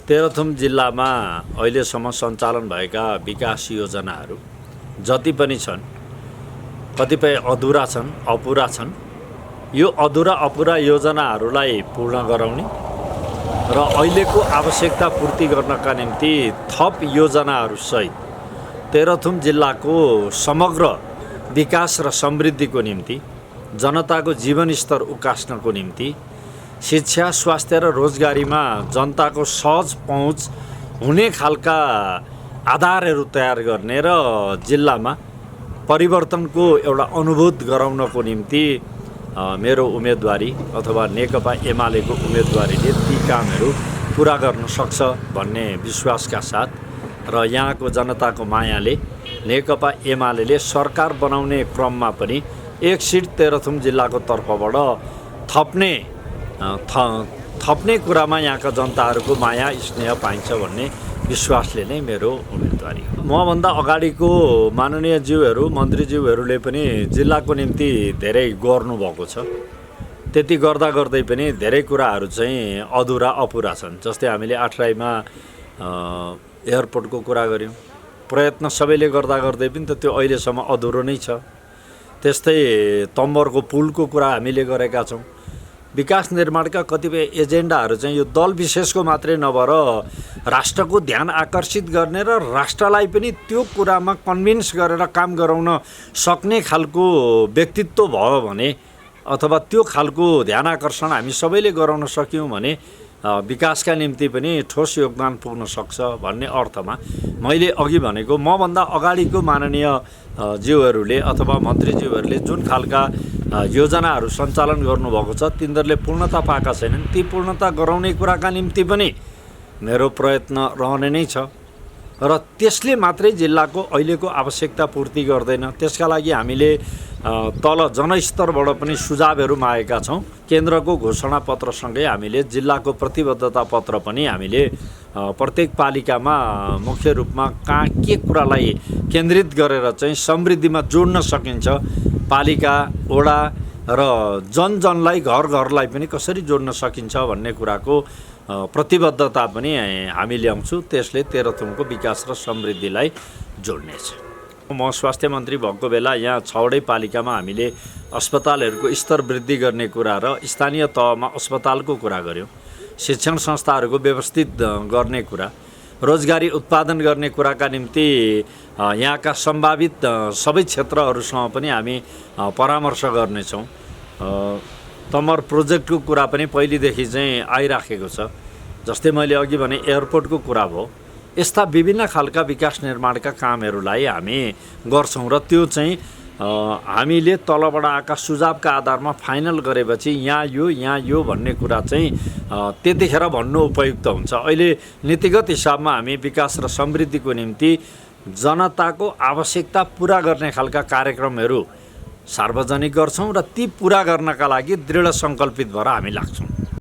तेह्रथुम जिल्लामा अहिलेसम्म सञ्चालन भएका विकास योजनाहरू जति पनि छन् कतिपय अधुरा छन्, अपुरा छन्। यो अधुरा अपुरा योजनाहरूलाई पूर्ण गराउने र अहिलेको आवश्यकता पूर्ति गर्नका निम्ति थप योजनाहरूसहित तेह्रथुम जिल्लाको समग्र विकास र समृद्धिको निम्ति, जनताको जीवनस्तर उकास्नको निम्ति, शिक्षा, स्वास्थ्य र रोजगारीमा जनताको सहज पहुँच हुने खालका आधारहरू तयार गर्ने र जिल्लामा परिवर्तनको एउटा अनुभूत गराउनको निम्ति मेरो उम्मेदवारी अथवा नेकपा एमालेको उम्मेदवारीले ती कामहरू पुरा गर्न सक्छ भन्ने विश्वासका साथ र यहाँको जनताको मायाले नेकपा एमालेले सरकार बनाउने क्रममा पनि एक सिट तेह्रथुम जिल्लाको तर्फबाट थप्ने कुरामा यहाँका जनताहरूको माया स्नेह पाइन्छ भन्ने विश्वासले नै मेरो उम्मेदवारी हो। मभन्दा अगाडिको माननीय ज्यूहरू, मन्त्रीज्यूहरूले पनि जिल्लाको निम्ति धेरै गर्नुभएको छ। त्यति गर्दा गर्दै पनि धेरै कुराहरू चाहिँ अधुरा अपुरा छन्। जस्तै हामीले आठराईमा एयरपोर्टको कुरा गऱ्यौँ, प्रयत्न सबैले गर्दा गर्दै पनि त त्यो अहिलेसम्म अधुरो नै छ। त्यस्तै तम्बरको पुलको कुरा हामीले गरेका छौँ। विकास निर्माणका कतिपय एजेन्डाहरू चाहिँ यो दल विशेषको मात्रै नभएर राष्ट्रको ध्यान आकर्षित गर्ने र राष्ट्रलाई पनि त्यो कुरामा कन्भिन्स गरेर काम गराउन सक्ने खालको व्यक्तित्व भयो भने अथवा त्यो खालको ध्यान आकर्षण हामी सबैले गराउन सक्यौँ भने विकासका निम्ति पनि ठोस योगदान पुग्न सक्छ भन्ने अर्थमा मैले अघि भनेको मभन्दा अगाडिको माननीय ज्यूहरूले अथवा मन्त्रीज्यूहरूले जुन खालका योजनाहरू सञ्चालन गर्नुभएको छ तिनीहरूले पूर्णता पाएका छैनन्। ती पूर्णता गराउने कुराका निम्ति पनि मेरो प्रयत्न रहने नै छ र त्यसले मात्रै जिल्लाको अहिलेको आवश्यकता पूर्ति गर्दैन। त्यसका लागि हामीले तल जनस्तरबाट पनि सुझावहरू मागेका छौँ। केन्द्रको घोषणा पत्रसँगै हामीले जिल्लाको प्रतिबद्धता पत्र पनि हामीले प्रत्येक पालिकामा मुख्य रूपमा कहाँ के कुरालाई केन्द्रित गरेर चाहिँ समृद्धिमा जोड्न सकिन्छ, पालिका, वडा र जनजनलाई, घर घरलाई पनि कसरी जोड्न सकिन्छ भन्ने कुराको प्रतिबद्धता पनि हामी ल्याउँछौँ। त्यसले तेह्रथुमको विकास र समृद्धिलाई जोड्नेछ। म स्वास्थ्य मन्त्री भएको बेला यहाँ 6वटै पालिकामा हामीले अस्पतालहरूको स्तर वृद्धि गर्ने कुरा र स्थानीय तहमा अस्पतालको कुरा गऱ्यौँ। शिक्षण संस्थाहरूको व्यवस्थित गर्ने कुरा, रोजगारी उत्पादन गर्ने कुराका निम्ति यहाँका सम्भावित सबै क्षेत्रहरूसँग पनि हामी परामर्श गर्नेछौँ। तमर प्रोजेक्टको कुरा पनि पहिलेदेखि चाहिँ आइराखेको छ। जस्तै मैले अघि भने एयरपोर्टको कुरा भयो। यस्ता विभिन्न खालका विकास निर्माणका कामहरूलाई हामी गर्छौँ र त्यो चाहिँ हामीले तलबाट आएका सुझावका आधारमा फाइनल गरेपछि यहाँ यो भन्ने कुरा चाहिँ त्यतिखेर भन्नु उपयुक्त हुन्छ। अहिले नीतिगत हिसाबमा हामी विकास र समृद्धिको निम्ति जनताको आवश्यकता पुरा गर्ने खालका कार्यक्रमहरू सार्वजनिक गर्छौँ र ती पुरा गर्नका लागि दृढ सङ्कल्पित भएर हामी लाग्छौँ।